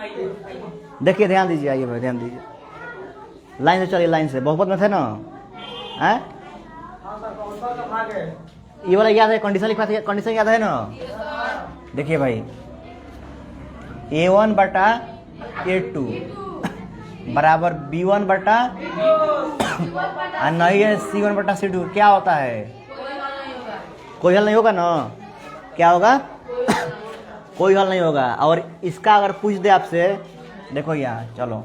देखिए, ध्यान दीजिए, आइए भाई ध्यान दीजिए, लाइन से चलिए, लाइन से। बहुपद में थे ना, हैं? ये वाला याद है, कंडीशन लिखा था, कंडीशन याद है ना? देखिए भाई, A1 बटा A2 बराबर B1 बटा नहीं है C1 बटा C2, क्या होता है? कोई हल नहीं होगा ना? क्या होगा? कोई हल नहीं होगा। और इसका अगर पूछ दे आपसे, देखो यहाँ, चलो,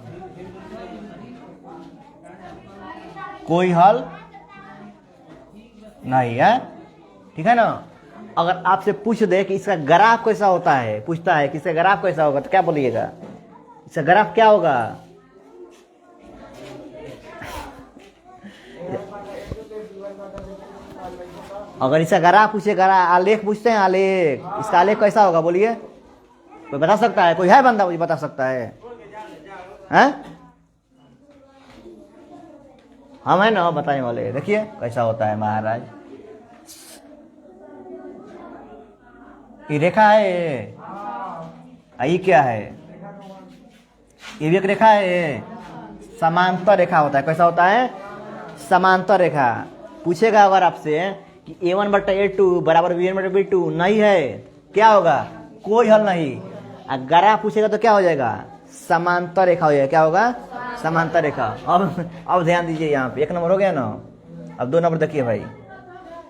कोई हल नहीं है, ठीक है ना? अगर आपसे पूछ दे कि इसका ग्राफ कैसा होता है, पूछता है कि इसका ग्राफ कैसा होगा, तो क्या बोलिएगा? इसका ग्राफ क्या होगा? अगर इसका ग्राफ पूछेगा, आलेख पूछते हैं, आलेख, इसका आलेख कैसा होगा बोलिए? कोई बता सकता है? कोई है बंदा मुझे बता सकता है? हैं? हम है ना बताने वाले। देखिए कैसा होता है महाराज, ये रेखा है, ये क्या है? ये भी एक रेखा है, समांतर रेखा होता है। कैसा होता है? समांतर रेखा। पूछेगा अगर आपसे कि A1 बटा A2 बराबर B1 बटा B2, नहीं है, क्या होगा? कोई हल नहीं। ग्राफ पूछेगा तो क्या हो जाएगा? समांतर रेखा हो जाएगा। क्या होगा? समांतर रेखा। अब ध्यान दीजिए, यहाँ पे 1 नंबर हो गया ना। अब 2 नंबर देखिए भाई,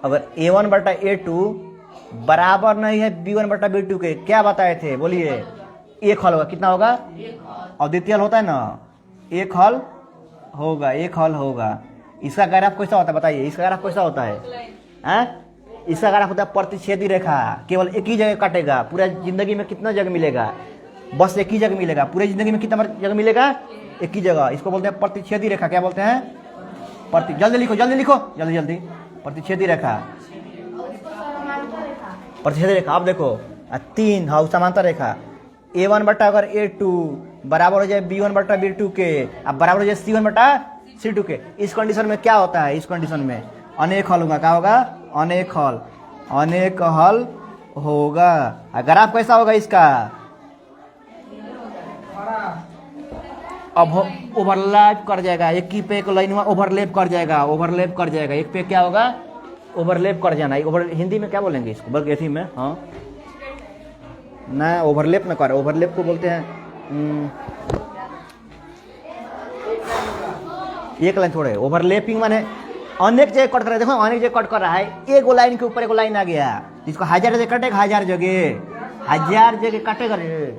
अगर A1 बटा A2 बराबर नहीं है B1 बटा B2 के, क्या बताए थे बोलिए? एक हल होगा। कितना होगा? और द्वितीय हल होता है ना, एक हल होगा, एक हल होगा। इसका ग्राफ कैसा होता है बताइए? इसका ग्राफ कैसा होता है? हैं? इसका ग्राफ होता है प्रतिच्छेदी रेखा, केवल एक ही जगह काटेगा। पूरा जिंदगी में कितना जगह मिलेगा? बस एक ही जगह मिलेगा। पूरी जिंदगी में कितना जगह मिलेगा? एक ही जगह। इसको बोलते हैं प्रतिच्छेदी रेखा। क्या बोलते हैं? जल्दी लिखो, जल्दी लिखो, जल्दी जल्दी। प्रतिच्छेदी रेखा, प्रतिच्छेदी रेखा। अब देखो 3 हाँ समांतर रेखा। A1 बटा अगर A2 बराबर हो जाए B1 बटा B2 के, अब बराबर हो जाए C1 बटा C2 के, इस कंडीशन में क्या होता है? इस कंडीशन में अनेक हल होगा। क्या होगा? अनेक हल, अनेक हल होगा। अगर आप कैसा होगा इसका? अब ओवरलैप कर जाएगा, एक ही पे एक लाइन में ओवरलैप कर जाएगा, ओवरलैप कर जाएगा। एक पे क्या होगा? ओवरलैप कर जाना। हिंदी में क्या बोलेंगे इसको? बल्कि हिंदी में हाँ ना, ओवरलैप ना कर, ओवरलैप को बोलते हैं एक लाइन थोड़े। ओवरलैपिंग माने अनेक जगह कट कर रहा है। देखो अनेक जगह कट कर रहा है, एक लाइन के ऊपर एक लाइन आ गया, जिसको 1000 जगह कटेगा, 1000 जगह, 1000 जगह काटेगा रे।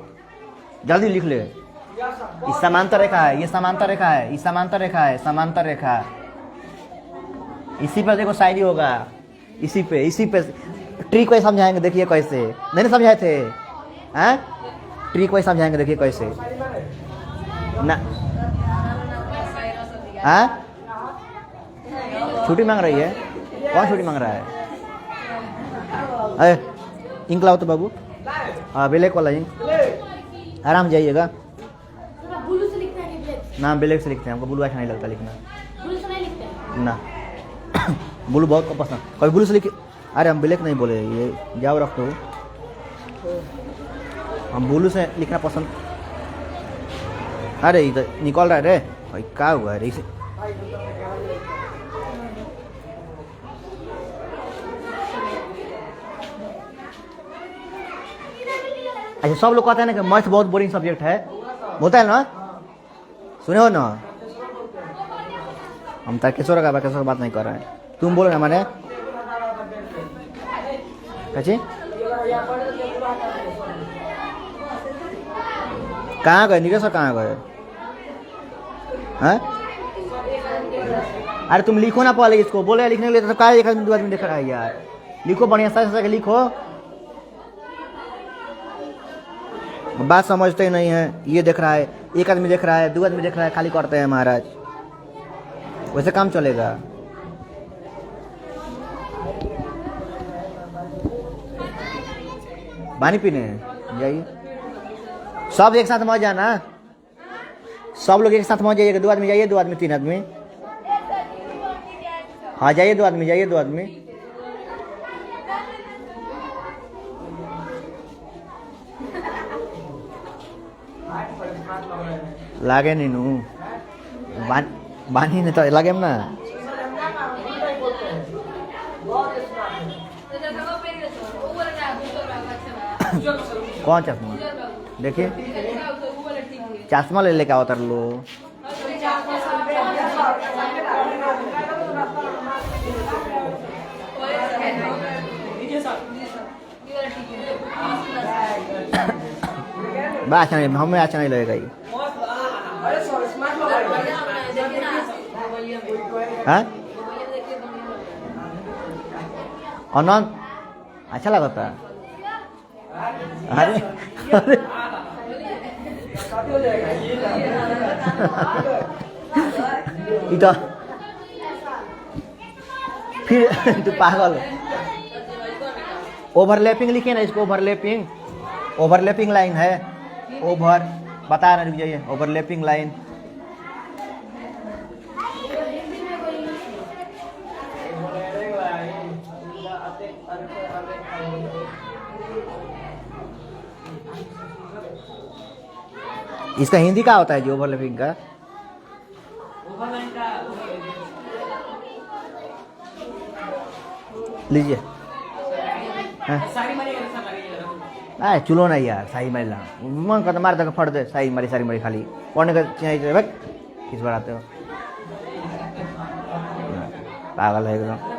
जल्दी लिख ले। इस समांतर रेखा है, ये समांतर रेखा है, इस समांतर रेखा है, समांतर रेखा। इसी पर देखो शायरी होगा, इसी पे ट्रिक को समझाएंगे। देखिए कैसे, नहीं समझाए थे? हैं? ट्रिक को समझाएंगे, देखिए कैसे ना। हैं? छुट्टी मांग रही है? कौन छुट्टी मांग रहा है? अरे इंक लाओ तो बाबू। हाँ ब्लैक वाला इंक, आराम जाइएगा। ना ब्लैक से लिखते हैं, हमको ब्लू अच्छा नहीं लगता लिखना। ब्लू से नहीं लिखते ना, ब्लू बहुत कम पसंद। कभी ब्लू से लिखे? अरे हम ब्लैक नहीं बोले, ये जाओ रख दो। हम ब्लू से लिखना पसंद। अरे इधर निकल रहा है रे भाई, क्या हुआ है इसे? अच्छा, सब लोग कहते हैं ना कि मैथ बहुत बोरिंग सब्जेक्ट है, बोलता है ना, सुने हो ना? हम तारकेश्वर का बात नहीं कर रहे हैं, तुम बोलो ना। मैंने कची कहाँ गए? निकेश कहाँ गए? हैं? अरे तुम लिखो ना पहले इसको, बोले लिखने के लिए तो क्या एक आदमी 2 आदमी देख रहा है यार। लिखो बढ़िया से लिखो। बात समझते ही नहीं है। ये देख रहा है, एक आदमी देख रहा है, 2 आदमी देख रहा है, खाली करते हैं महाराज। वैसे काम चलेगा? पानी पीने जाइए, सब एक साथ मत जाना, सब लोग एक साथ मत जाइएगा। 2 आदमी जाइए, 2 आदमी, 3 आदमी। हाँ जाइए 2 आदमी, जाइए 2 आदमी। लागे नहीं नू बानी नहीं तो लगे ना। कौन चश्मा देखिए, चश्मा ले लेके उतर लो। अच्छा नहीं, हमें अच्छा नहीं लगेगा ये। हाँ अनंत अच्छा लगा था। अरे अरे इधर फिर तू पागल। ओवरलैपिंग लिखे ना इसको, ओवरलैपिंग, ओवरलैपिंग लाइन है। ओवर बता रहे, रुक जाइए, ओवरलैपिंग लाइन। इसका हिंदी क्या होता है जी ओवरलैपिंग का? लीजिए चुलो ना यार, सही मारी ला मन का मार तक फट दे, सही मारी सारी मारी खाली पढ़ने का चाहिए। किस बार आते हो पागल है एकदम।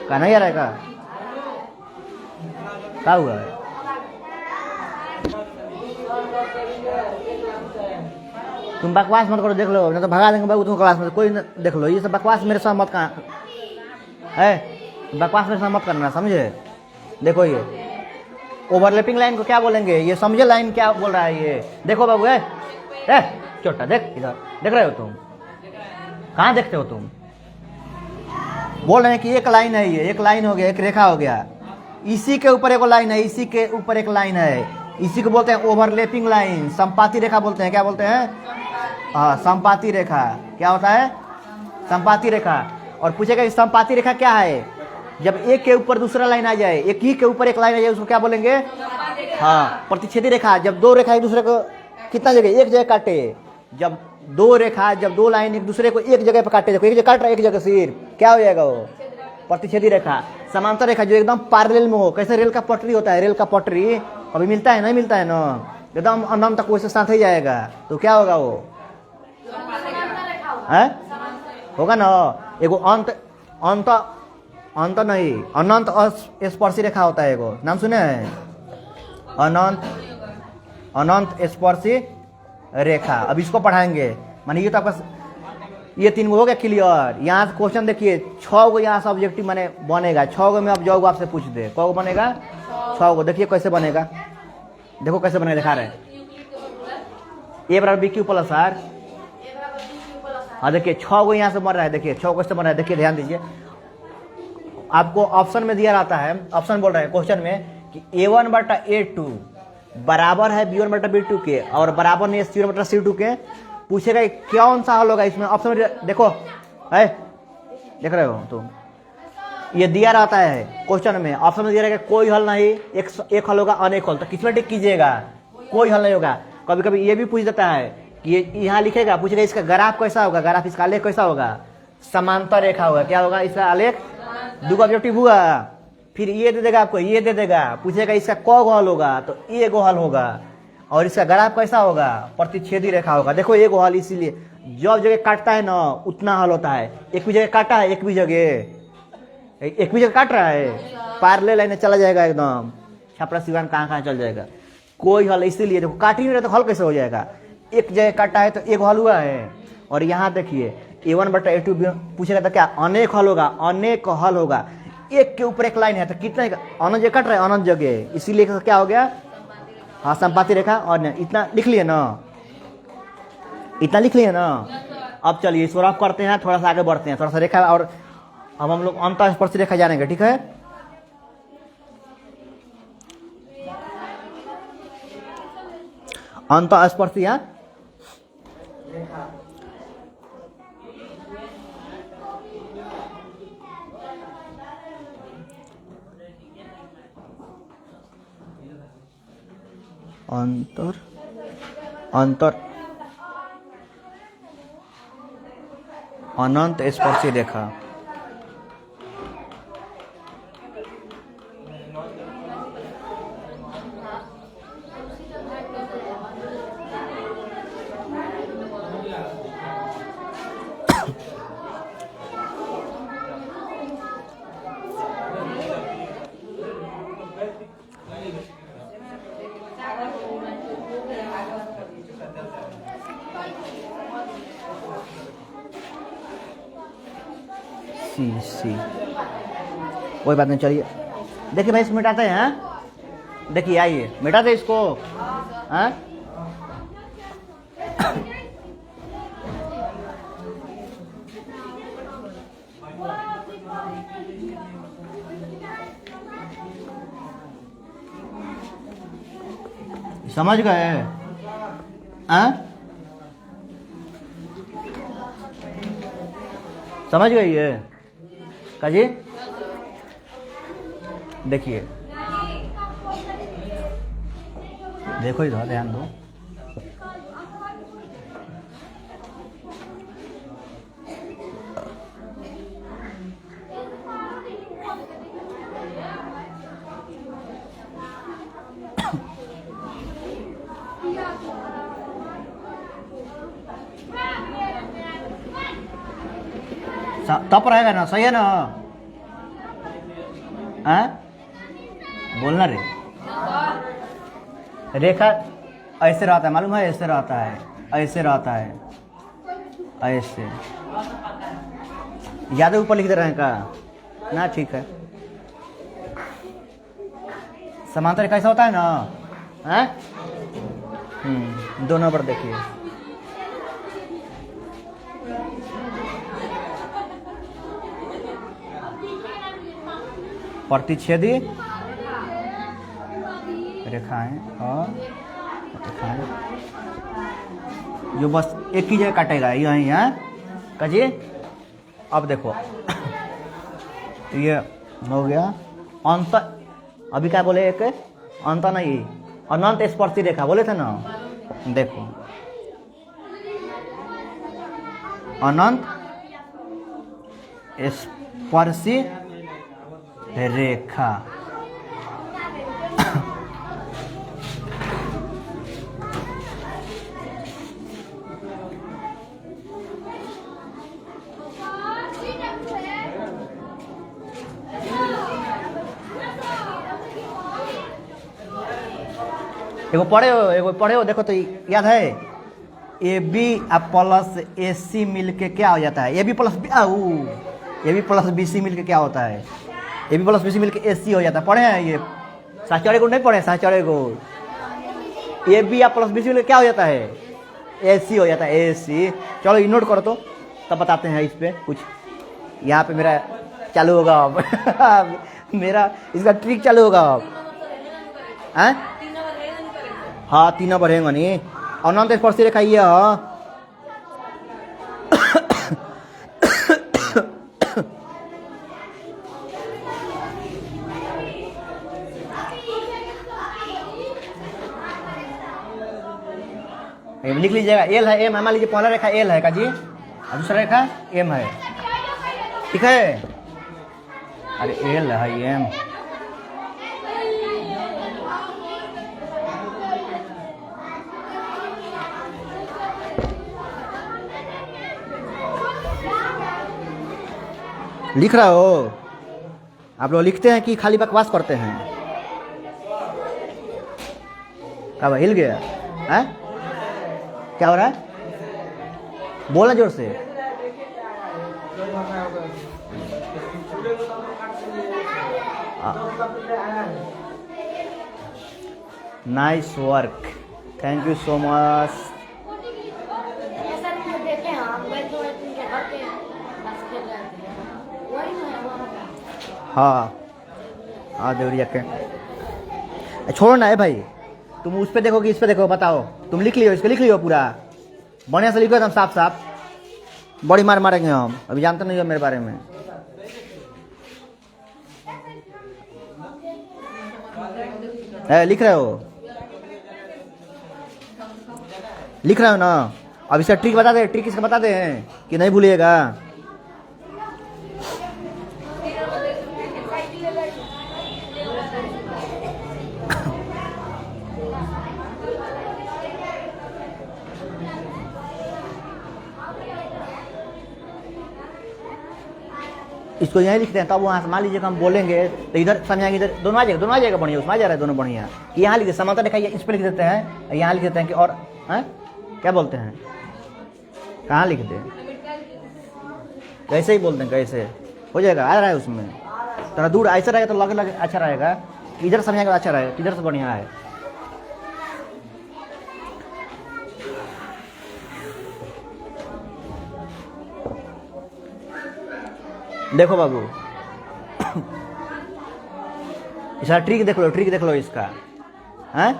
का नहीं आ रहा है क्या हुआ है? तुम बकवास मत करो, देख लो नहीं तो भगा देंगे बाबू तुम क्लास में। कोई देख लो, ये सब बकवास मेरे साथ मत कहाँ है, बकवास मेरे साथ मत करना, समझे? देखो ये ओवरलैपिंग लाइन को क्या बोलेंगे, ये समझे लाइन क्या बोल रहा है ये? देखो बाबू है छोटा, देख इधर देख रहे हो तुम, कहाँ देखते हो तुम? बोल रहे हैं कि एक लाइन है, ये एक लाइन हो गया, एक रेखा हो गया, इसी के ऊपर एक लाइन है, इसी के ऊपर एक लाइन है, इसी को बोलते हैं ओवरलैपिंग लाइन, संपाती रेखा बोलते हैं। क्या बोलते हैं? हाँ संपाती रेखा। क्या होता है? संपाती रेखा। और पूछेगा कि संपाती रेखा क्या है? जब एक के ऊपर दूसरा लाइन आ जाए, एक ही के ऊपर एक लाइन आ जाए, उसको क्या बोलेंगे? हाँ प्रतिच्छेदी रेखा। जब दो रेखा एक दूसरे को कितना जगह एक जगह काटे, जब दो रेखा, जब दो लाइन एक दूसरे को एक जगह पर काटे, देखो एक जगह काट रहा है एक जगह सिर्फ, क्या हो जाएगा वो? प्रतिच्छेदी रेखा। समांतर रेखा जो एकदम पैरेलल में हो, कैसे रेल का पटरी होता है, रेल का पटरी कभी मिलता है नहीं मिलता है ना, एकदम अनंत तक वैसे साथ ही जाएगा, तो क्या होगा वो? है होगा ना, एगो अंत अंत अंत नहीं, अनंत स्पर्शी रेखा होता है एगो, नाम सुने हैं? अनंत अनंत स्पर्शी रेखा। अब इसको पढ़ाएंगे, माने ये तो आपका ये 3 गो हो गया क्लियर। यहाँ से क्वेश्चन देखिए 6 गो यहाँ से ऑब्जेक्टिव माने बनेगा, 6 गो में अब जाओगे आपसे पूछ दे, कौ गो बनेगा? 6 गो। देखिए कैसे बनेगा, देखो कैसे बनेगा, दिखा रहे हैं। ए बराबर बी क्यू प्लस आर। हाँ देखिए 6 गो यहाँ से बन रहा है, देखिए 6 गो से बन रहा है, देखिए ध्यान दीजिए। आपको ऑप्शन में दिया रहता है, ऑप्शन बोल रहे हैं क्वेश्चन में कि A1/A2 बराबर है B1/B2 के, और बराबर नहीं है C1/C2 के। पूछेगा कौन सा हल होगा इसमें? ऑप्शन में देखो है, देख रहे हो तुम, ये दिया रहता है क्वेश्चन में, ऑप्शन में दिया रहेगा कोई हल नहीं, एक हल होगा, अनेक हल। तो किसमें टिक कीजिएगा? कोई हल नहीं होगा। कभी कभी ये भी पूछ देता है कि ये यहाँ लिखेगा, पूछेगा इसका ग्राफ कैसा होगा, ग्राफ इसका आलेख कैसा होगा? समांतर रेखा होगा। क्या होगा इसका आलेख? 2 ऑब्जेक्टिव हुआ, फिर ये दे देगा आपको, ये दे देगा, पूछेगा इसका क गो हल होगा, तो ये गो हल होगा, और इसका ग्राफ कैसा होगा? प्रतिच्छेदी रेखा होगा। देखो ये गो हल, इसीलिए जब जगह काटता है ना उतना हल होता है। एक भी जगह काटा है, एक भी जगह काट रहा है, पैरेलल लाइन चला जाएगा एकदम, छपरा सिवान कहाँ चल जाएगा, कोई हल। इसीलिए देखो काट ही नहीं रहा तो हल कैसे हो जाएगा? एक जगह काटा है तो एक हल हुआ है। और यहाँ देखिए A1/A2 पूछेगा तो क्या? अनेक हल होगा, अनेक हल होगा। एक के ऊपर एक लाइन है तो कितना अनंत जगह कट रहा है, अनंत जगह, इसीलिए क्या हो गया? हाँ संपाती रेखा। और इतना लिख लिए ना, इतना लिख लिए ना, अब चलिए इसको रफ करते हैं, थोड़ा सा आगे बढ़ते हैं, थोड़ा सा रेखा, और अब हम लोग अंत स्पर्शी रेखा जानेंगे, ठीक है। अंत स्पर्शी अंतर अंतर अनंत स्पर्शी रेखा। सी कोई बात नहीं, चलिए देखिए भाई, इसको मिटाते हैं। देखिए आइए मिटाते इसको, हाँ समझ गए, हाँ समझ गई है काजी। देखिए देखो इधर ध्यान दो, तप रहेगा ना, सही है ना, बोलना रे। रेखा ऐसे रहता है, मालूम है, ऐसे रहता है, ऐसे रहता है, ऐसे याद ऊपर लिख दे रहे हैं का ना, ठीक है। समांतर कैसा होता है ना, दो नंबर देखिए, प्रतिच्छेदी रेखाएं और रेखाएं, जो बस एक ही जगह काटेगा यही है काजी। अब देखो ये हो गया अंत, अभी क्या बोले, एक अंत नहीं, अनंत स्पर्शी रेखा बोले थे ना। देखो अनंत स्पर्शी रेखा, एगो पढ़े हो, देखो तो याद है, ए बी प्लस ए सी मिल के क्या हो जाता है, A B plus B C मिल के क्या होता है, A B plus B C मिल के ए सी हो जाता है। पढ़े हैं ये साचौड़े गुण नहीं पढ़े, साचौड़े गुण, A B plus B C मिल के क्या हो जाता है, ए सी हो जाता है, ए सी। चलो ये नोट करो तो तब बताते हैं इस पे कुछ। यहाँ पे मेरा चालू होगा अब मेरा इसका ट्रिक चालू होगा अब, हाँ 3 नंबर रहेगा नहीं, अनंत स्पर्शी रेखा ये लिख लीजिएगा, एल है, एम है, मान लीजिए पहला रेखा एल है का जी, और दूसरा रेखा एम है, ठीक है। अरे एल है एम, लिख रहा हो आप लोग, लिखते हैं कि खाली बकवास करते हैं। अब हिल गया है, क्या हो रहा है, बोलना जोर से। Nice work, thank you so much. हाँ हाँ देवरिया के। छोड़ो ना है भाई, तुम उस पे देखो कि इस पे देखो, बताओ। तुम लिख लियो, इसको लिख लियो पूरा बढ़िया से लिखो एकदम साफ साफ। बड़ी मार मारेंगे हम, अभी जानते नहीं हो मेरे बारे में। लिख रहे हो, लिख रहे हो ना? अब इसका ट्रिक बता दे, ट्रिक इसका बता दे कि नहीं भूलिएगा। इसको यहीं लिखते हैं, तब वहाँ से मान लीजिए हम बोलेंगे तो इधर समझाएंगे, इधर दोनों आ जाएगा बढ़िया, उसमें आ जा रहा है दोनों बढ़िया। कि यहाँ लिखते समानता रेखा इस पर लिख देते हैं, यहाँ लिख देते हैं कि और हैं क्या बोलते हैं, कहाँ लिखते हैं, कैसे ही बोलते हैं, कैसे हो जाएगा, आ रहा है उसमें। थोड़ा दूर ऐसा रहेगा तो लगे लगे अच्छा रहेगा, इधर समझाएगा अच्छा रहेगा, इधर से बढ़िया है। देखो बाबू इसका ट्रिक देख लो, ट्रिक देख लो इसका, हैं?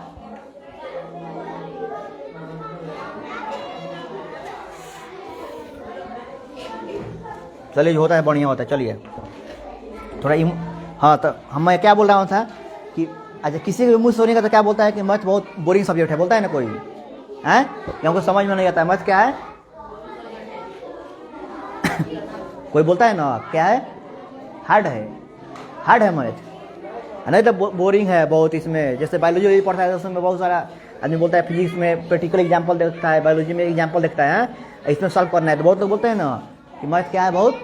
चलिए होता है बढ़िया होता है, चलिए थोड़ा हाँ। तो मैं क्या बोल रहा था कि अच्छा किसी के मुँह सोने का तो क्या बोलता है कि मैथ बहुत बोरिंग सब्जेक्ट है, बोलता है ना कोई, हैं? क्योंकि समझ में नहीं आता है मैथ क्या है। कोई बोलता है ना क्या है, हार्ड है, हार्ड है मैथ, नहीं तो बोरिंग है बहुत। इसमें जैसे बायोलॉजी पढ़ता है उसमें बहुत सारा आदमी बोलता है, फिजिक्स में प्रैक्टिकल एग्जांपल देखता है, बायोलॉजी में एग्जांपल देखता है, इसमें सॉल्व करना है। तो बहुत लोग बोलते हैं ना कि मैथ क्या है, बहुत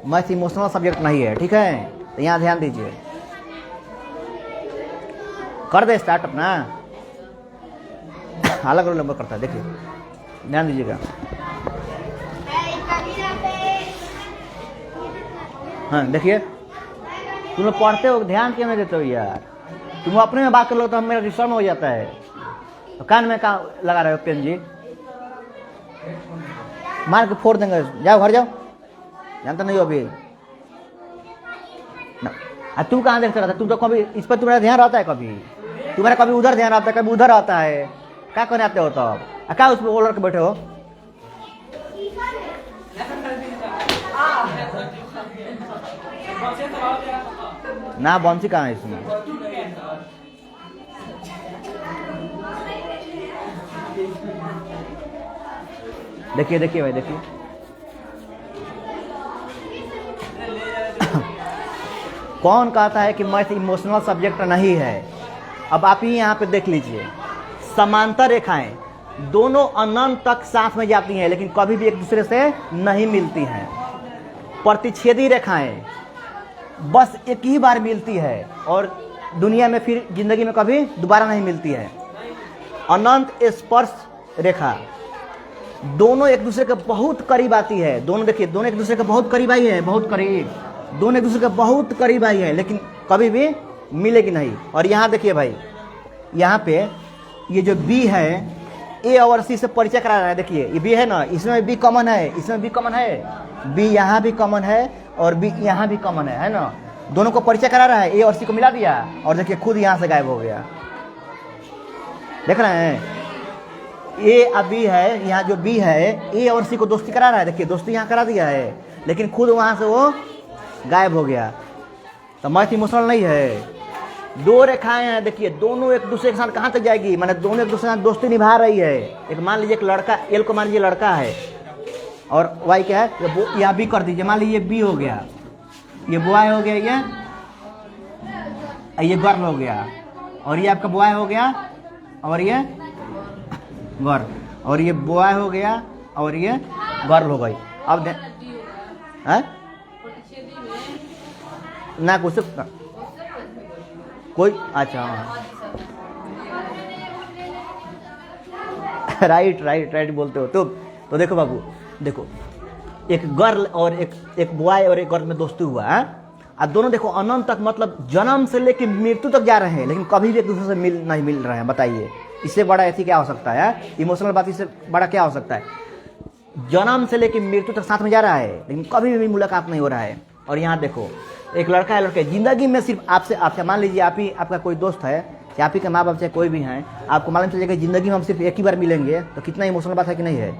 मैथ इमोशनल सब्जेक्ट नहीं है, ठीक है? तो यहाँ ध्यान दीजिए, कर दे स्टार्ट अपना, अलग अलग नंबर करता है, देखिए ध्यान दीजिएगा। हाँ देखिए, तुम लोग पढ़ते हो ध्यान क्यों नहीं देते हो यार? तुम अपने में बात कर लो तो मेरा डिस्टर्ब हो जाता है। तो कान में कहाँ लगा रहे हो पेन जी, मार के फोड़ देंगे, जाओ घर जाओ, जानता नहीं हो अभी ना। तू कहाँ देखते रहता, तुम तो कभी इस पर तुम्हारा ध्यान रहता है, कभी तुम्हारा कभी उधर ध्यान रहता है, कभी उधर रहता है, क्या करने आते हो तब? क्या उस पर ओलर के बैठे हो? ना बंसी कहाँ है इसमें? देखिए देखिए भाई देखिए, कौन कहता है कि मैथ इमोशनल सब्जेक्ट नहीं है? अब आप ही यहाँ पे देख लीजिए, समांतर रेखाएं दोनों अनंत तक साथ में जाती हैं लेकिन कभी भी एक दूसरे से नहीं मिलती हैं। प्रतिच्छेदी रेखाएं बस एक ही बार मिलती है और दुनिया में फिर जिंदगी में कभी दोबारा नहीं मिलती है। अनंत स्पर्श रेखा दोनों एक दूसरे के बहुत करीब आती है, दोनों देखिए दोनों एक दूसरे के बहुत करीब आई है, बहुत करीब, दोनों एक दूसरे के बहुत करीब आई है लेकिन कभी भी मिलेगी नहीं। और यहाँ देखिए भाई, यहाँ पे ये जो बी है, ए और सी से परिचय करा रहा है। देखिए ये बी है ना, इसमें बी कॉमन है, इसमें बी कॉमन है, बी यहाँ भी कॉमन है और बी यहाँ भी कॉमन है ना? दोनों को परिचय करा रहा है, ए और सी को मिला दिया और देखिए खुद यहाँ से गायब हो गया। देख रहे हैं, ए और बी है, यहाँ जो बी है ए और सी को दोस्ती करा रहा है, देखिए दोस्ती यहाँ करा दिया है लेकिन खुद वहाँ से वो गायब हो गया। तो मैथ इमोशनल नहीं है। दो रेखाएं हैं, देखिए दोनों एक दूसरे के साथ कहाँ तक जाएगी, माने दोनों एक दूसरे के साथ दोस्ती निभा रही है। एक मान लीजिए एक लड़का, एल को मान लीजिए लड़का है और वाई क्या है, यहाँ बी कर दीजिए, मान लीजिए बी हो गया, ये बॉय हो गया, ये गर्ल हो गया और ये आपका बॉय हो गया और ये गर्ल, और ये बॉय हो गया और ये गर्ल हो गई। अब है ना कुछ कोई, अच्छा राइट राइट राइट बोलते हो। तो देखो बाबू, देखो एक गर्ल और एक बॉय और एक गर्ल में दोस्ती हुआ है, और दोनों देखो अनंत तक, मतलब जन्म से लेकर मृत्यु तक जा रहे हैं लेकिन कभी भी एक दूसरे से नहीं मिल रहे हैं। बताइए इससे बड़ा ऐसी क्या हो सकता है, इमोशनल बात इससे बड़ा क्या हो सकता है? जन्म से लेकर मृत्यु तक साथ में जा रहा है लेकिन कभी भी मुलाकात नहीं हो रहा है। और यहाँ देखो एक लड़का है लड़के जिंदगी में सिर्फ आपसे आपका मान लीजिए आप ही आपका कोई दोस्त है या आप ही के माँ बाप चाहे कोई भी हैं, आपको मालूम चल जाएगा जिंदगी में हम सिर्फ एक ही बार मिलेंगे, तो कितना इमोशनल बात है कि नहीं है।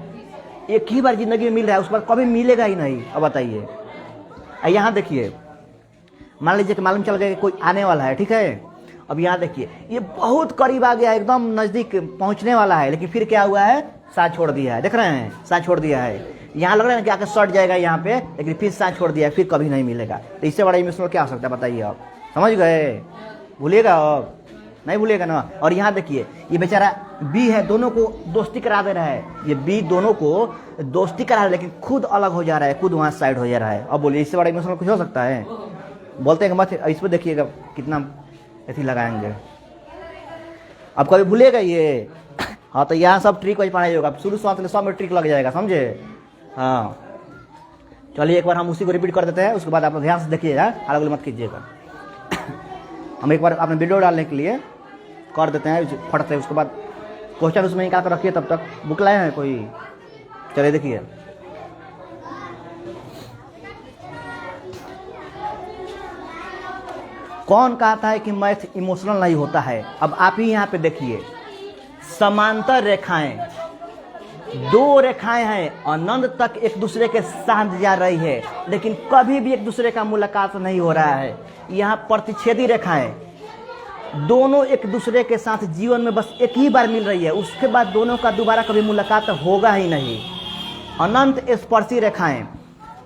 एक ही बार जिंदगी में मिल रहा है, उस बार कभी मिलेगा ही नहीं। अब बताइए, यहाँ देखिए मान लीजिए कि मालूम चल गया कि कोई आने वाला है, ठीक है। अब यहाँ देखिए ये बहुत करीब आ गया, एकदम नजदीक पहुंचने वाला है, लेकिन फिर क्या हुआ है, साथ छोड़ दिया है। देख रहे हैं, साथ छोड़ दिया है। यहाँ लग रहा है ना कि आके सट जाएगा यहाँ पे, लेकिन फिर साथ छोड़ दिया, फिर कभी नहीं मिलेगा। तो इससे बड़ा इमोशनल क्या हो सकता है बताइए आप, समझ गए। भूलिएगा आप, नहीं भूलिएगा ना। और यहाँ देखिए ये बेचारा बी है, दोनों को दोस्ती करा दे रहा है। ये बी दोनों को दोस्ती करा रहा है, लेकिन खुद अलग हो जा रहा है, खुद वहाँ साइड हो जा रहा है। अब बोलिए इससे बड़ा इमोशनल कुछ हो सकता है। बोलते हैं कि मत इस पर देखिएगा कितना ऐसी लगाएंगे, अब कभी भूलेगा ये। हाँ तो यहाँ सब ट्रिक वही पढ़ाई होगा, शुरू से सब में ट्रिक लग जाएगा, समझे। हाँ चलिए एक बार हम उसी को रिपीट कर देते हैं, उसके बाद आप ध्यान से देखिएगा, अलग मत कीजिएगा। हम एक बार अपने वीडियो डालने के लिए कर देते हैं फट से, उसके बाद क्वेश्चन उसमें निकाल कर रखिए। तब तक बुक लाए हैं कोई, चलिए देखिए। कौन कहता है कि मैथ इमोशनल नहीं होता है। अब आप ही यहाँ पे देखिए, समांतर रेखाएं, दो रेखाएं हैं, अनंत तक एक दूसरे के साथ जा रही है, लेकिन कभी भी एक दूसरे का मुलाकात नहीं हो रहा है। यहाँ प्रतिच्छेदी रेखाएं, दोनों एक दूसरे के साथ जीवन में बस एक ही बार मिल रही है, उसके बाद दोनों का दोबारा कभी मुलाकात होगा ही नहीं। अनंत स्पर्शी रेखाएं,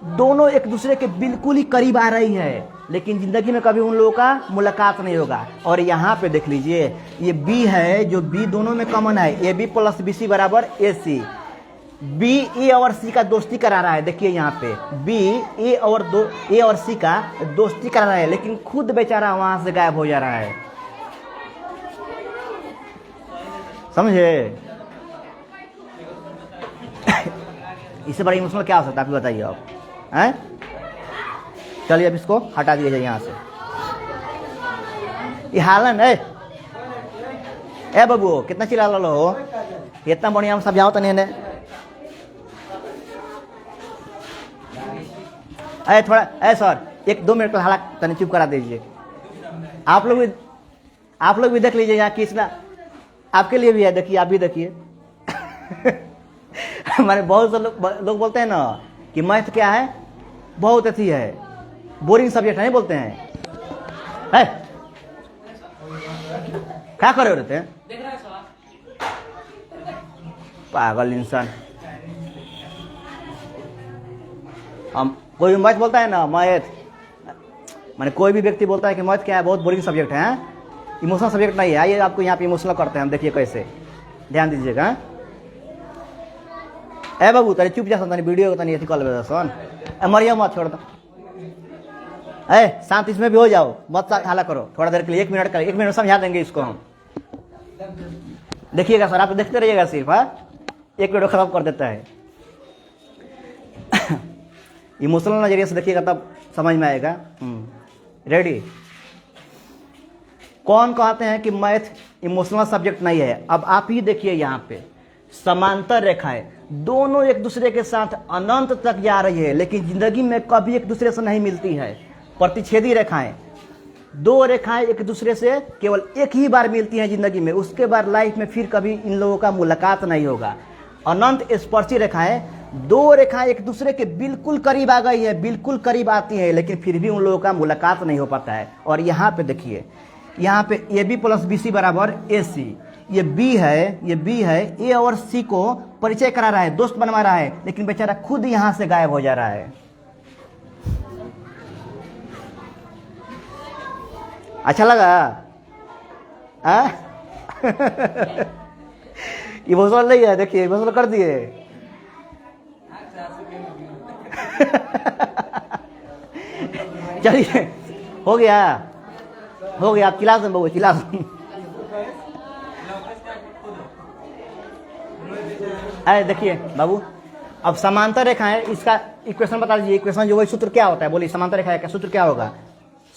दोनों एक दूसरे के बिल्कुल ही करीब आ रही है, लेकिन जिंदगी में कभी उन लोगों का मुलाकात नहीं होगा। और यहाँ पे देख लीजिए ये बी है, जो बी दोनों में कॉमन है, A B plus B C बराबर ए सी। बी ए और सी का दोस्ती करा रहा है, देखिए यहाँ पे बी ए और सी का दोस्ती करा रहा है, लेकिन खुद बेचारा वहां से गायब हो जा रहा है, समझे। इससे बड़ा इमोशनल क्या हो सकता है आप बताइए आप, हैं। चलिए अब इसको हटा दिया जाए यहाँ से। ये हालन है ए बबू, कितना चिल्ला लो हो, इतना बढ़िया हम समझाओ तो नहीं। अरे थोड़ा ए सर 1-2 मिनट का हालात तनी चुप करा दीजिए। आप लोग भी देख लीजिए, यहाँ किसना आपके लिए भी है, देखिए आप भी देखिए। हमारे बहुत से लोग बोलते हैं ना कि मैथ क्या है, बहुत अच्छी है, बोरिंग सब्जेक्ट नहीं बोलते हैं। क्या कर रहे होते हैं पागल इंसान। हम कोई मैथ बोलता है ना, मैथ माने कोई भी व्यक्ति बोलता है कि मैथ क्या है, बहुत बोरिंग सब्जेक्ट है, इमोशनल सब्जेक्ट नहीं है। आइए आपको यहाँ पे इमोशनल करते हैं हम, देखिए कैसे, ध्यान दीजिएगा। ए बाबू तेरे चुप जा, तनी वीडियो को तनी ऐसी कॉल बेटा सुन, मरिया मत छोड़ दो, ए शांत इसमें भी हो जाओ, मत हाला करो थोड़ा देर के लिए, 1 मिनट समझा देंगे इसको हम। देखिएगा सर, आप देखते रहिएगा सिर्फ, 1 मिनट खराब कर देता है। इमोशनल नजरिए से देखिएगा तब समझ में आएगा। रेडी। कौन कहते हैं कि मैथ इमोशनल सब्जेक्ट नहीं है। अब आप ही देखिए यहाँ पे समांतर रेखाएं, दोनों एक दूसरे के साथ अनंत तक जा रही है, लेकिन जिंदगी में कभी एक दूसरे से नहीं मिलती है। प्रतिच्छेदी रेखाएं, 2 रेखाएं एक दूसरे से केवल एक ही बार मिलती हैं जिंदगी में, उसके बाद लाइफ में फिर कभी इन लोगों का मुलाकात नहीं होगा। अनंत स्पर्शी रेखाएं, 2 रेखाएं एक दूसरे के बिल्कुल करीब आ गई है, बिल्कुल करीब आती है, लेकिन फिर भी उन लोगों का मुलाकात नहीं हो पाता है। और यहाँ पे देखिए, यहाँ पे A B plus B C बराबर ए सी। ये बी है, ए और सी को परिचय करा रहा है, दोस्त बनवा रहा है, लेकिन बेचारा खुद यहाँ से गायब हो जा रहा है। अच्छा लगा? इमोशनल नहीं है, देखिए इमोशनल कर दिए। चलिए हो गया, आप क्लास में बहु क्लास। अरे देखिए बाबू, अब समांतर रेखा है, इसका इक्वेशन बता दीजिए। इक्वेशन जो वही सूत्र क्या होता है, बोलिए समांतर रेखा का सूत्र क्या होगा।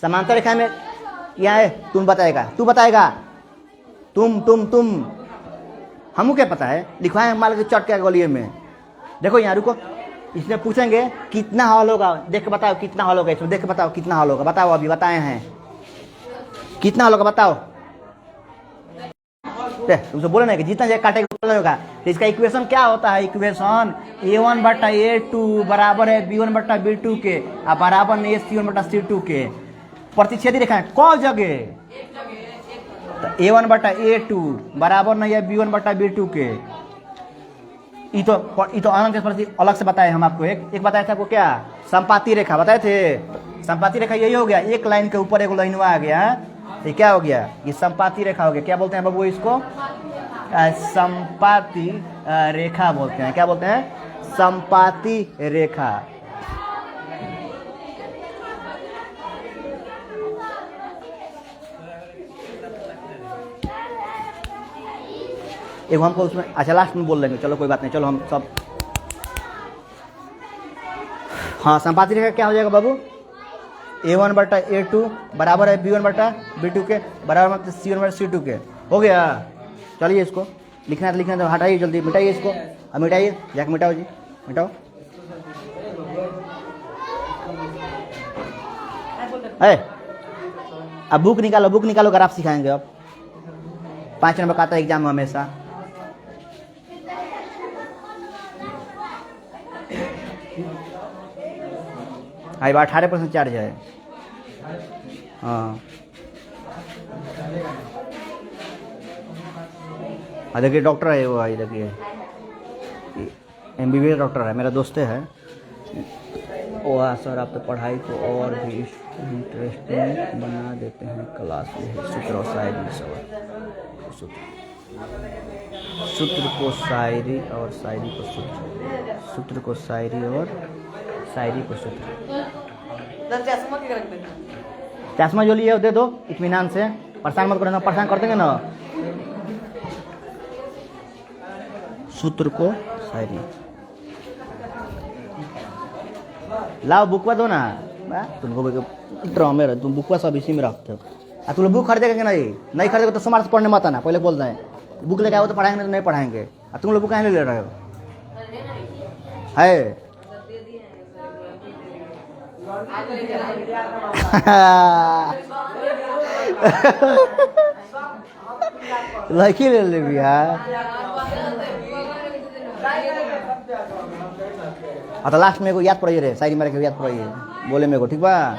समांतर रेखा में क्या है, तुम बताएगा, तू बताएगा, तुम हमको क्या पता है, लिखवाए माल के चट के गोलिये में। देखो यहाँ रुको, इसमें पूछेंगे कितना हॉल होगा, देख के बताओ कितना हॉल होगा, इसमें देख के बताओ कितना हॉल होगा, बताओ अभी बताए हैं कितना हॉल होगा बताओ। तुमसे बोले ना कि जितना जगह काटेगा उतना होगा। तो इसका इक्वेशन क्या होता है, इक्वेशन a1/a2 बराबर है b1/b2 के और बराबर नहीं c1/c2 के। प्रतिच्छेदी रेखा है कौन जगह, तो a1/a2 बराबर नहीं है b1/b2 के। ये तो आनंद के प्रति अलग से बताए हम आपको। एक बताया था आपको क्या, संपाती रेखा बताए थे। संपाती रेखा यही हो गया, एक लाइन के ऊपर एक लाइन आ गया, ये क्या हो गया, ये संपाती रेखा हो गया। क्या बोलते हैं बाबू इसको, संपाती रेखा बोलते हैं। क्या बोलते हैं, संपाती रेखा। एक हमको उसमें अच्छा लास्ट में बोल लेंगे, चलो कोई बात नहीं, चलो हम सब। हाँ संपाती रेखा क्या हो जाएगा बाबू, a1/a2 बराबर है b1/b2 के बराबर c1/c2 के। हो गया, चलिए इसको लिखना है तो लिखना, तो हटाइए जल्दी, मिटाइए इसको, अब मिटाइए जाके, मिटाओ जी मिटाओ। अब बुक निकालो ग्राफ सिखाएंगे अब। 5 नंबर का आता है एग्जाम में हमेशा। हाई 18% चार्ज है। हाँ देखिए डॉक्टर है वो, आई देखिए MBBS डॉक्टर है, मेरा दोस्त है। वाह सर आप तो पढ़ाई को और भी इंटरेस्टिंग बना देते हैं क्लास में। सूत्र और शायरी, सूत्र को शायरी और शायरी को सूत्र, सूत्र को शायरी और शायरी को सूत्र। चश्मा जो लिए दे दो इत्मीनान से, परेशान मत करो, परेशान कर देंगे ना। सूत्र को शायरी, लाओ बुकवा दो ना, तुमको ड्रामे रहे, तुम बुकवा सब इसी में रखते हो। तुम लोग बुक खरीदेगा कि नहीं खरीदेगा तो समाज से पढ़ने मत आना, पहले बोल दें। बुक लेके आओ तो पढ़ाएंगे, नहीं तो नहीं पढ़ाएंगे। तुम लोग बुक कहाँ ले रहे हो है लड़की ले ले भी तो लास्ट में को याद पड़िए रे, शायरी मेरे को याद पड़िए, बोले मेरे को ठीक बा।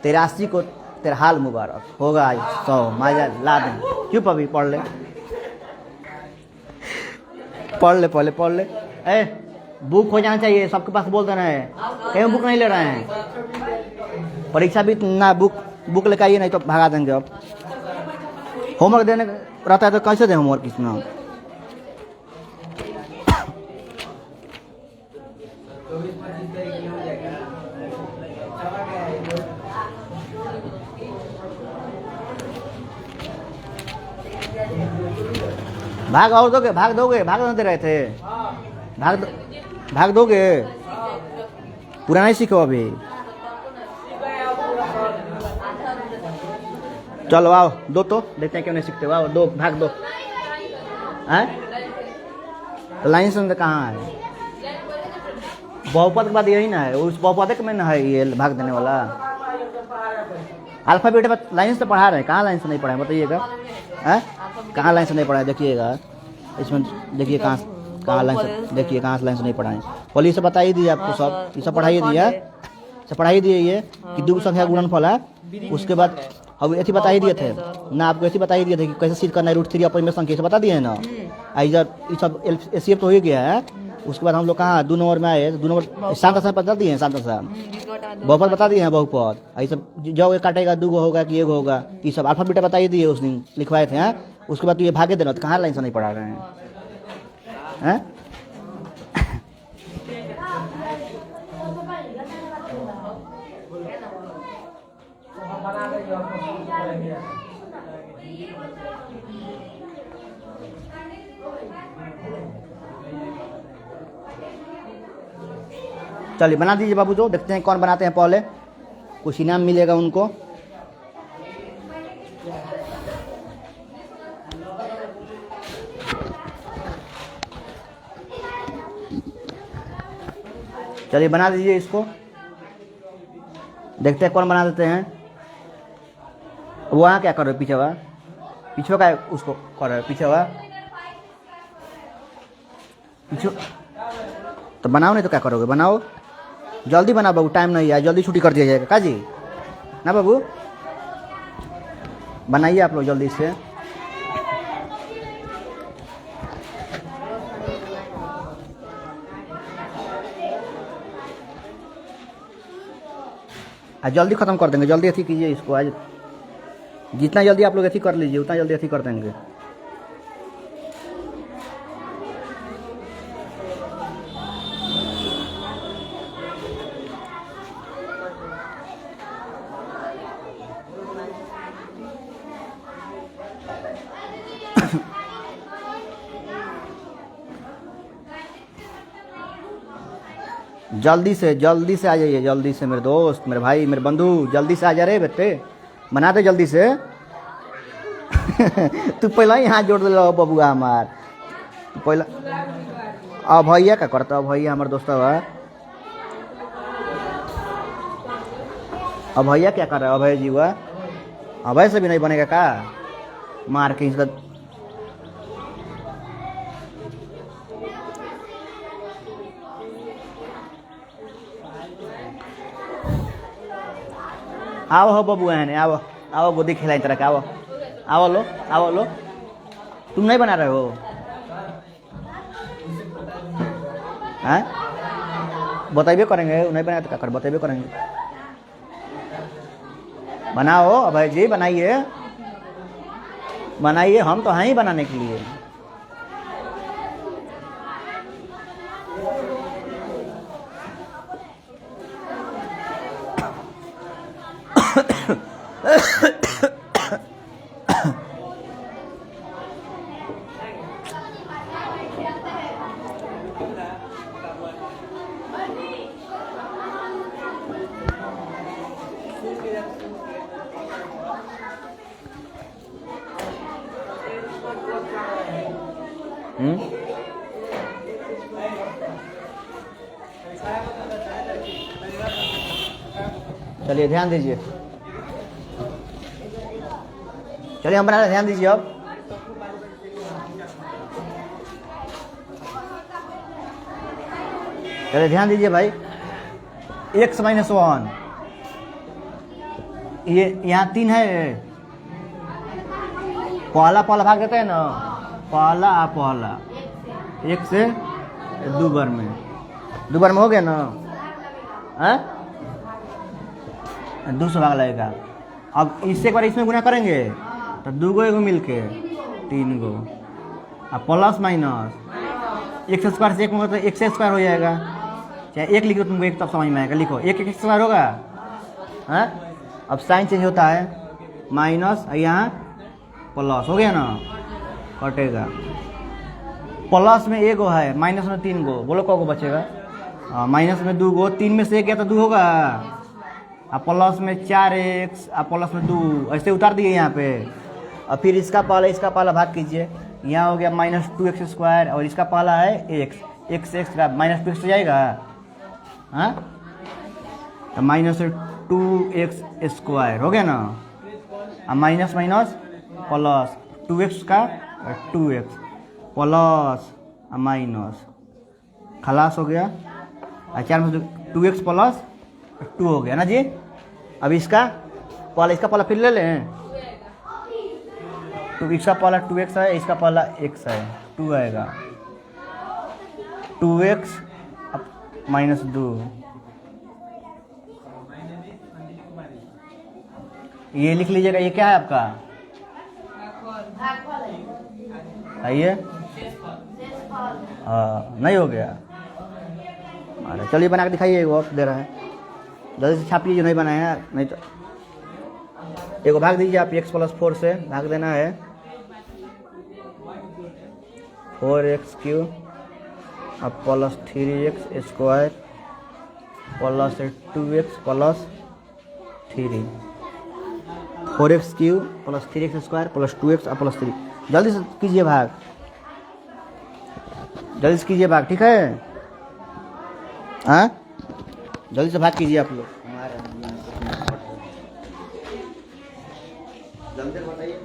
83 को तेरा हाल मुबारक होगा, 100 माजा ला दें। चुप अभी पढ़ ले पहले पढ़ ले। बुक हो जाना चाहिए सबके पास, बोल देना है कहीं बुक नहीं ले रहे हैं। परीक्षा भी ना बुक लेकर आइए, नहीं तो भगा देंगे। अब होमवर्क देने रहता है तो कैसे दें होमवर्क इसमें। भाग और दोगे, भाग दे रहे थे, भाग दोगे, पूरा नहीं सीखो अभी। चलो आओ दो, तो देखते हैं क्यों नहीं सीखते। आओ दो, भाग दो। लाइन से कहाँ है, बहुपद के बाद यही ना है, उस बहुपद में ना है ये भाग देने वाला। अल्फाबेट लाइन से पढ़ा रहे हैं, कहाँ लाइन से नहीं पढ़ा है बताइएगा, कहाँ लाइन से नहीं पढ़ा है देखिएगा इसमें, देखिए कहाँ लाइन से, देखिए कहाँ से लाइन से नहीं पढ़ाए। पहले से बता ही दिए आपको सब, ये सब पढ़ाई दिया, सब पढ़ाई दिए ये कि दो संख्या गुणनफल है। उसके बाद अब ऐसी बता ही दिए थे ना आपको, ऐसी बता ही दिए थे कि कैसे सिद्ध करना है, √3 अपॉन में संख्या से बता दिए है ना। इधर ये सब एचसीएफ तो हो ही गया है। उसके बाद हम लोग कहाँ 2 नंबर में आए, 2 नंबर शांत दशा बता दिए हैं, शांत दशा बहुपद बता दिए हैं, बहुपद ये सब जो काटेगा 2 होगा कि 1 होगा, ये सब अल्फा बीटा बता ही दिए उस दिन लिखवाए थे। उसके बाद तो ये भागे देना, तो कहाँ लाइन से नहीं पढ़ा रहे हैं। चलिए बना दीजिए बाबू, जो देखते हैं कौन बनाते हैं पहले, कुछ इनाम मिलेगा उनको। चलिए बना दीजिए इसको, देखते हैं कौन बना देते हैं। वहाँ क्या कर रहे हो, पीछे हुआ, पीछे का उसको कर रहे हो, पीछे हुआ पीछे। तो बनाओ, नहीं तो क्या करोगे, बनाओ जल्दी बनाओ बाबू, टाइम नहीं है, जल्दी छुट्टी कर दिया जाएगा का जी ना बाबू। बनाइए आप लोग जल्दी से। आज जल्दी ख़त्म कर देंगे, जल्दी अथी कीजिए इसको, आज जितना जल्दी आप लोग अथी कर लीजिए उतना जल्दी अथी कर देंगे। जल्दी से आ जाइए, जल्दी से मेरे दोस्त, मेरे भाई, मेरे बंधु, जल्दी से आ जा रहे बेटे, बना दे जल्दी से। तू पहला ही हाथ जोड़ दे बबुआ हमार, तू पहला। अब भैया क्या करता, भैया हमारे दोस्त बा, अब भैया क्या कर रहा है, अभय जी हुआ, अभय से भी नहीं बनेगा का, मार के इसका। आओ हो बबुआ है, आओ आओ गोदी खिलाई तरह का, आओ आओ लो, आओ लो। तुम नहीं बना रहे हो हैं, बताइए करेंगे, नहीं बनाए तो क्या कर, बताइए करेंगे। बनाओ अभय जी, बनाइए बनाइए, हम तो हैं ही बनाने के लिए। चलिए ध्यान दीजिए, चलिए हम बना रहे, ध्यान दीजिए। अब चलिए ध्यान दीजिए भाई, x - 1, ये यहाँ 3 है, पहला पहला भाग देते हैं ना, पहला आ पहला, 1 से 2 बार में, 2 बार में हो गया ना, हैं 200 भाग लगेगा। अब इससे एक बार इसमें गुना करेंगे तो 2 गो एगो मिल के 3 गो, अब प्लस माइनस x स्क्वायर से 1 होगा तो x स्क्वायर हो जाएगा, चाहे 1 लिखो तुमको 1 तब समझ में आएगा, लिखो 1 x स्क्वायर होगा, हैं। अब साइन चेंज होता है, माइनस यहाँ प्लस हो गया ना, कटेगा, प्लस में 1 गो है, माइनस में 3 गो, बोलो कौ गो बचेगा, माइनस में 2 गो, 3 में से 1 गया तो 2 होगा, अब प्लस में 4x, अब प्लस में 2, ऐसे उतार दिए यहाँ पे। और फिर इसका पहला भाग कीजिए, यहाँ हो गया -2x स्क्वायर, और इसका पहला है x का -2x हो जाएगा, हाँ, तो -2x स्क्वायर हो गया ना, अब माइनस माइनस प्लस 2x का 2x प्लस माइनस, खलास हो गया, 4 में 2x प्लस 2 हो गया ना जी। अब इसका पहला फिर ले लें, तो इसका पहला 2x है, इसका पहला x है, 2 आएगा, 2x -2, ये लिख लीजिएगा, ये क्या है आपका, आइए, हाँ नहीं हो गया, अरे चलिए बना के दिखाइए, एगो और दे रहा है, जल्दी से छापिए जो नहीं बनाए हैं, नहीं तो एगो भाग दीजिए आप, x + 4 से भाग देना है, 4x³ अब plus 3x square plus 2x plus 3, 4x³ plus 3x square plus 2x और प्लस 3, जल्दी से कीजिए भाग, जल्दी से कीजिए भाग, ठीक है, हाँ। जल्दी से भाग कीजिए आप लोग। जल्दी बताइए।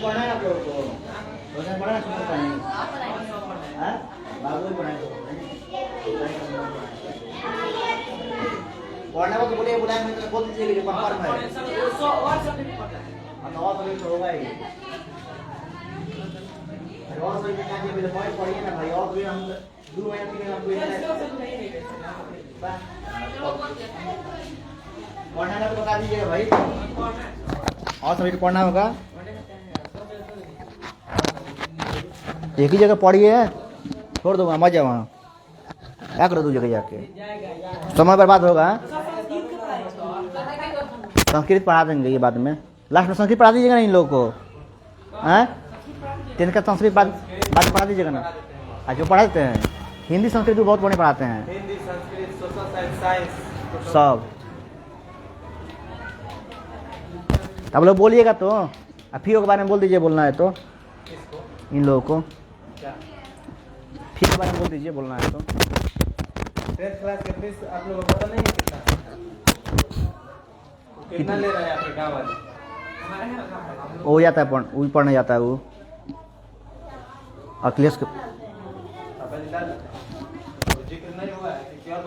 पढ़ा है आप लोग को? रोजाना पढ़ा है सुबह पढ़ाई? हाँ? बाबू भी पढ़ाई पढ़ने को तो बोलिए बुलाए मैं तो बोल दीजिए कि कंफर्म है। और सब्जेक्ट तो होगा ही। और सब्जेक्ट क्या है मेरे पॉइंट पढ़िए ना भाई और भी हम 2 महीने 3 महीने पढ़ना तो बता दीजिएगा भाई। और सब्जेक्ट पढ़ना होगा एक ही जगह पढ़िए छोड़ दूंगा मजा वहाँ क्या करो 2 जगह जाके समय बर्बाद होगा। संस्कृत पढ़ा देंगे ये बाद में लास्ट में संस्कृत पढ़ा दीजिएगा ना इन लोगों को हैं 10th का संस्कृत बाद पढ़ा दीजिएगा ना। आज जो पढ़ा देते हैं हिंदी संस्कृत भी बहुत बढ़िया पढ़ाते हैं हिंदी संस्कृत सोशल साइंस सब। आप लोग बोलिएगा तो फी के बारे में बोल दीजिए बोलना है तो इन लोगों को फी के बारे में बोल दीजिए बोलना है तो। 10th क्लास के फीस आप लोगों को पता नहीं है कितना ले रहा है आपके गाँव वाले? वो जाता है वो पढ़ने जाता है वो अखिलेश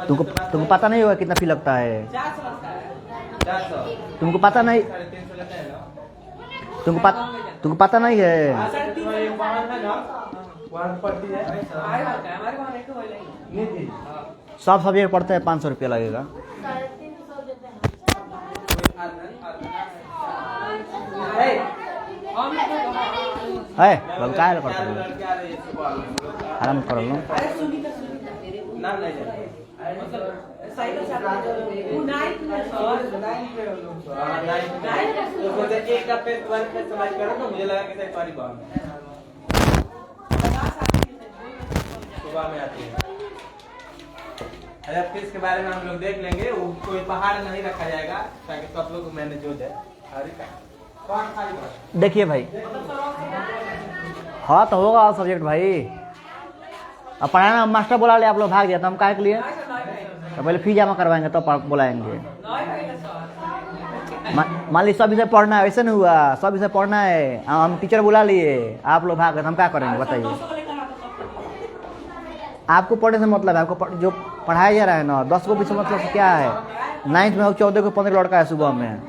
तुमको पता नहीं होगा कितना फी लगता है? 400 तुमको पता नहीं? तुमको पता नहीं है? सब सब्जेक्ट पढ़ते हैं 500 रुपया लगेगा। है बाबू क्या करते हो आराम कर लो। मुझे लगा कि सुबह में आती है। फीस के बारे में हम लोग देख लेंगे कोई पहाड़ नहीं रखा जाएगा ताकि सब लोग मैनेज हो जाए। देखिए भाई हाँ तो होगा सब्जेक्ट भाई अब पढ़ाना मास्टर बोला ले आप लोग भाग जाते हम काहे के लिए तो पहले फी जमा करवाएंगे तो बुलाएंगे। मान ली सब विषय पढ़ना है, ऐसे नहीं हुआ, सब विषय पढ़ना है, हम टीचर बुला लिए, आप लोग भाग गए, हम क्या करेंगे बताइए। आपको पढ़ने से मतलब है, आपको जो पढ़ाया जा रहा है ना 10 को विषय मतलब क्या है। 9th में हो 14 को 15 लड़का है सुबह में,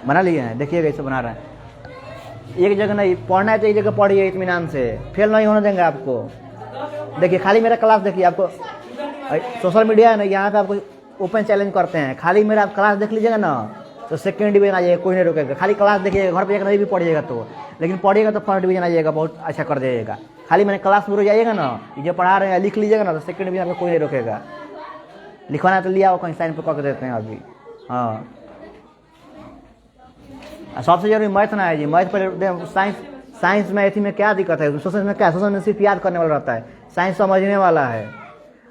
बना लिए हैं, देखिएगा ऐसे बना रहे हैं। एक जगह नहीं पढ़ना है तो एक जगह पढ़िए इत्मीनान से, फेल नहीं होने देंगे आपको। देखिए खाली मेरा क्लास देखिए, आपको सोशल मीडिया है ना, यहाँ पे आपको ओपन चैलेंज करते हैं, खाली मेरा क्लास देख लीजिएगा ना तो 2nd डिवीजन आ जाएगा, कोई नहीं रोकेगा। खाली क्लास देखिएगा, घर पे एक नहीं भी पढ़िएगा तो, लेकिन पढ़िएगा तो 1st डिवीजन आ जाएगा, बहुत अच्छा कर जाइएगा। खाली मैंने क्लास में जाइएगा ना, जो पढ़ा रहे हैं लिख लीजिएगा ना तो 2nd डिवीजन आपको कोई नहीं रोकेगा। लिखवाना तो लिया हो, कहीं साइन पर कर देते हैं अभी। हाँ सबसे जरूरी मैथ ना है जी, मैथ पर साइंस में एथी में क्या दिक्कत है, सोशल में क्या, सोशल में सिर्फ याद करने वाला रहता है, साइंस समझने वाला है।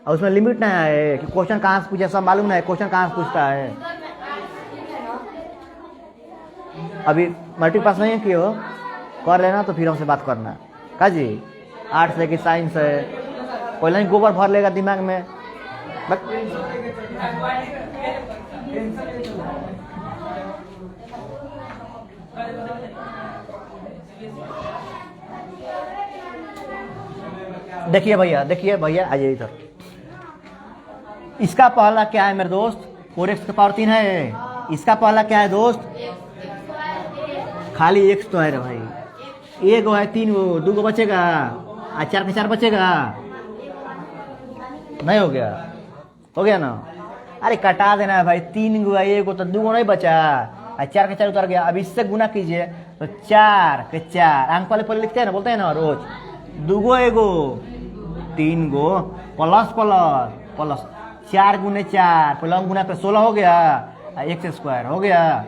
और उसमें लिमिट नहीं है कि क्वेश्चन कहाँ से पूछे, सब मालूम नहीं है क्वेश्चन कहाँ से पूछता है। अभी मैट्रिक पास नहीं किए हो, कर लेना तो फिर हमसे बात करना का जी। आर्ट्स है कि साइंस है, पहले ही गोबर भर लेगा दिमाग में। देखिए भैया आइए इधर। इसका पहला क्या है मेरे दोस्त, 4x की पावर 3 है। इसका पहला क्या है दोस्त, खाली x तो है रे भाई, एक है 3 गो, 2 गो बचेगा, 4 के 4 बचेगा, नहीं हो गया ना। अरे कटा देना है भाई, 3 गो है, 1 गो तो 2 गो नहीं बचा, 4 के 4 उतर गया। अब इससे गुना कीजिए तो 4 के 4 अंक पहले लिखते हैं ना, बोलते हैं ना रोज, 2 गो 1 गो 3 गो प्लस प्लस प्लस 4 गुने 4 पहले गुना पे 16 हो गया, x² हो गया,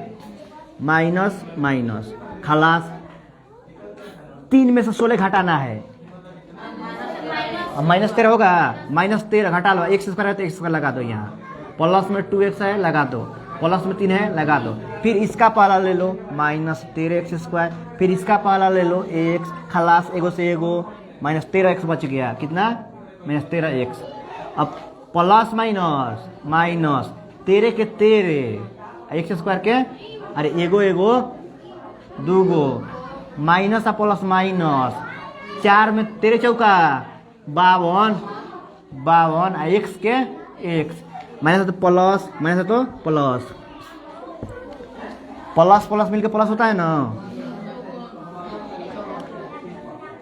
माइनस माइनस खलास। 3 में से 16 घटाना है, अब -13 होगा, -13 घटा लो, x² है तो x² लगा दो, यहाँ प्लस में 2x है लगा दो, प्लस में 3 है लगा दो, फिर इसका पहला ले लो -13x², फिर इसका पहला ले लो x खलास, एगो से एगो -13x बच गया, कितना -13x। अब प्लस माइनस माइनस 13 के 13 x² के, अरे एगो एगो 2 गो माइनस प्लस माइनस 4 में 13 चौका 52 x के x, माइनस तो प्लस, माइनस तो प्लस, प्लस प्लस मिलके प्लस होता है ना,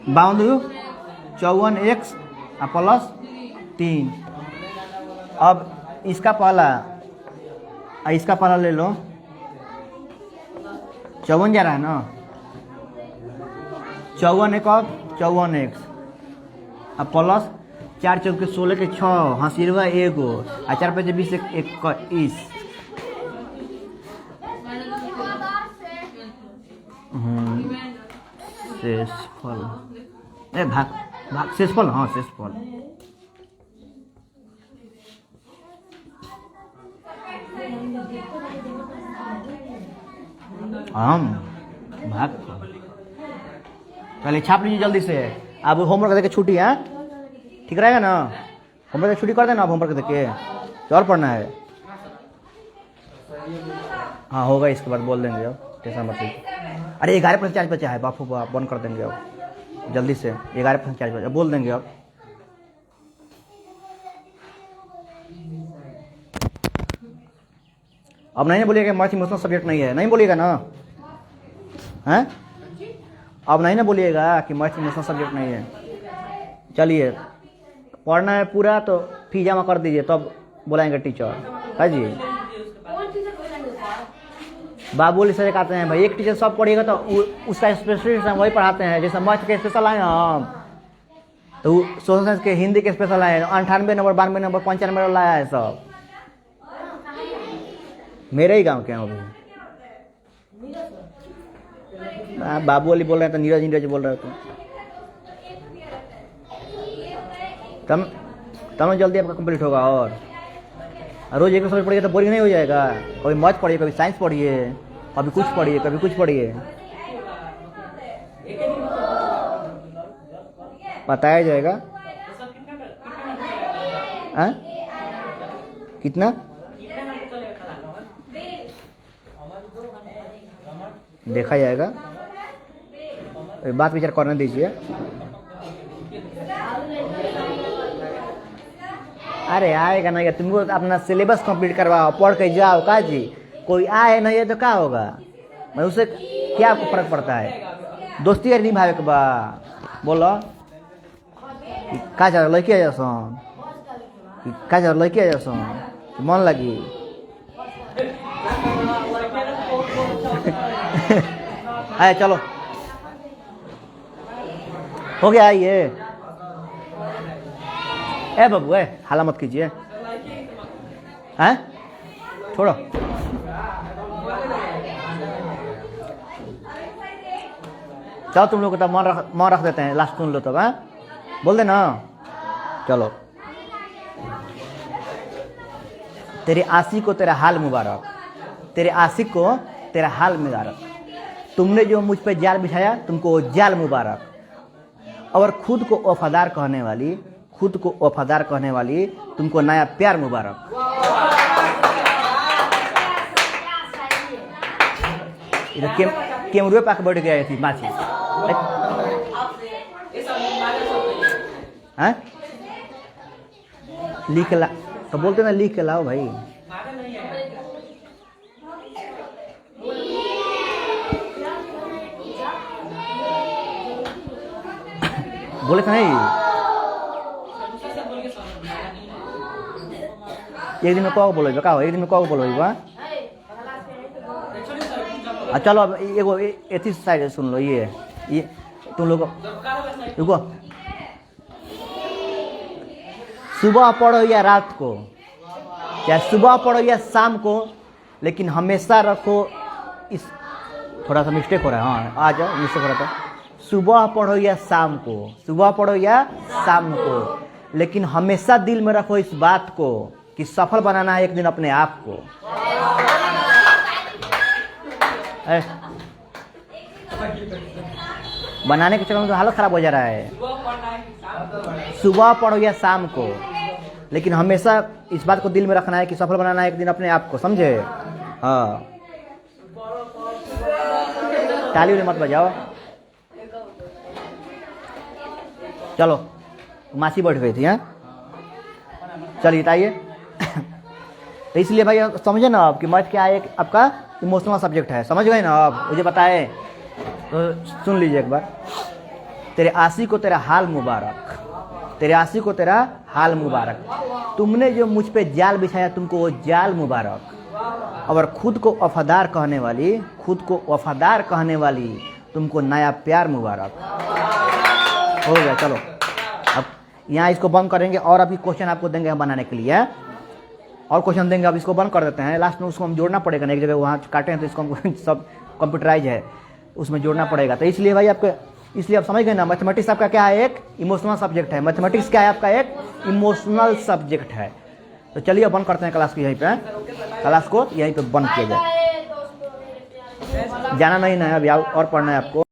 52 54x प्लस 3। अब इसका पहला ले लो, 54 जा रहा है ना, 54 एक और 54x अब प्लस 4 चौके 16 के 6, हाँ सिरवा 1 गो, 4 पे 20 21, शेषफल भाग शेषफल, हाँ शेषफल। हम भाग पहले छाप लीजिए जल्दी से। अब होमवर्क देके छुट्टी है, ठीक रहेगा ना, होमवर्क छुट्टी कर देना, आप होमवर्क देके तो और पढ़ना है। हाँ होगा, इसके बाद बोल देंगे, अब टेंशन मत लीजिए। अरे 11:45 बचा है, बापू बंद कर देंगे अब जल्दी से, 11:45 बचा, बोल देंगे अब। अब नहीं बोलिएगा मैथ इमोशनल सब्जेक्ट नहीं है, नहीं बोलिएगा ना, हैं? अब नहीं ना बोलिएगा कि मैथ इमोशनल सब्जेक्ट नहीं है। चलिए पढ़ना है पूरा तो फी जमा कर दीजिए, तब बुलाएंगे टीचर, है जी। बाबुल सर कहते हैं भाई एक टीचर सब पढ़िएगा तो उसका स्पेशलिस्ट हम वही पढ़ाते हैं। जैसे मैथ के स्पेशल आए हम तो सोशल साइंस के हिंदी के स्पेशल आए 98 नंबर 92 नंबर 95 नंबर लाया है, सब मेरे ही गांव के हैं अभी। बाबू वाली बोल रहे हैं तो नीरज बोल रहे थे, तब जल्दी आपका कंप्लीट होगा। और रोज एक सब्जेक्ट पढ़िए तो बोरिंग नहीं हो जाएगा। कभी मैथ पढ़िए, कभी साइंस पढ़िए, कभी कुछ पढ़िए, कभी कुछ पढ़िए, बताया जाएगा। कितना देखा जाएगा, बात विचार करने दीजिए। अरे आएगा ना, या तुमको अपना सिलेबस कंप्लीट करवाओ, पढ़ के जाओ का जी। कोई आए नहीं है तो क्या होगा, मैं उससे क्या फर्क पड़ता है। दोस्ती यार निभावे के बा, बोलो का जा लड़की आ जासन, का जा लड़की आ जासन, मन लगी। आए चलो, हो गया। आइए ए बाबू, ए हाला मत कीजिए, हैं छोड़ो। चलो तुम लोग को तब मन रख देते हैं, लास्ट सुन लो तब। हैं बोल देना, चलो। तेरे आशिक को तेरा हाल मुबारक, तेरे आशिक को तेरा हाल मुबारक। तुमने जो मुझ पे जाल बिछाया, तुमको जाल मुबारक। और खुद को वफादार कहने वाली, खुद को वफादार कहने वाली, तुमको नया प्यार मुबारक। कैमरे पे बैठ गया थी माछी। हैं लिख ला तो बोलते ना, लिख के लाओ भाई। बोले तो नहीं, एक दिन में कौ बोलो का, एक दिन में कौ बोलो। चलो अब एगो एथी साइड सुन लो, ये तुम लोग रुको। सुबह पढ़ो या रात को, चाहे सुबह पढ़ो या शाम को, लेकिन हमेशा रखो इस, थोड़ा सा मिस्टेक हो रहा है, हाँ आ जाओ, मिस्टेक हो रहा था। सुबह पढ़ो या शाम को, सुबह पढ़ो या शाम को, लेकिन हमेशा दिल में रखो इस बात को कि सफल बनाना है एक दिन अपने आप को। बनाने के चक्कर में तो हालत खराब हो जा रहा है। सुबह पढ़ो या शाम को, लेकिन हमेशा इस बात को दिल में रखना है कि सफल बनाना है एक दिन अपने आप को, समझे। हाँ ताली उली मत बजाओ। चलो मासी बैठ गई थी। हाँ चलिए आइए। तो इसलिए भाई समझे ना आप कि मैथ क्या है, आपका इमोशनल सब्जेक्ट है, समझ गए ना आप, मुझे बताए तो सुन लीजिए एक बार। तेरे आशिक को तेरा हाल मुबारक, तेरे आशिक को तेरा हाल मुबारक। तुमने जो मुझ पे जाल बिछाया, तुमको वो जाल मुबारक। और खुद को वफादार कहने वाली, खुद को वफादार कहने वाली, तुमको नया प्यार मुबारक। हो गया, चलो अब यहाँ इसको बंद करेंगे और अभी क्वेश्चन आपको देंगे हम बनाने के लिए, और क्वेश्चन देंगे। अब इसको बंद कर देते हैं, लास्ट में उसको हम जोड़ना पड़ेगा ना, एक जगह वहाँ काटे हैं तो इसको हम सब कंप्यूटराइज है, उसमें जोड़ना पड़ेगा। तो इसलिए भाई आपके, इसलिए आप समझ गए ना, मैथमेटिक्स आपका क्या है, एक इमोशनल सब्जेक्ट है। मैथमेटिक्स क्या है आपका, एक इमोशनल सब्जेक्ट है। तो चलिए बंद करते हैं क्लास को, यहीं पे क्लास को यहीं पे बंद किया जाए। जाना नहीं ना है अभी, और पढ़ना है आपको।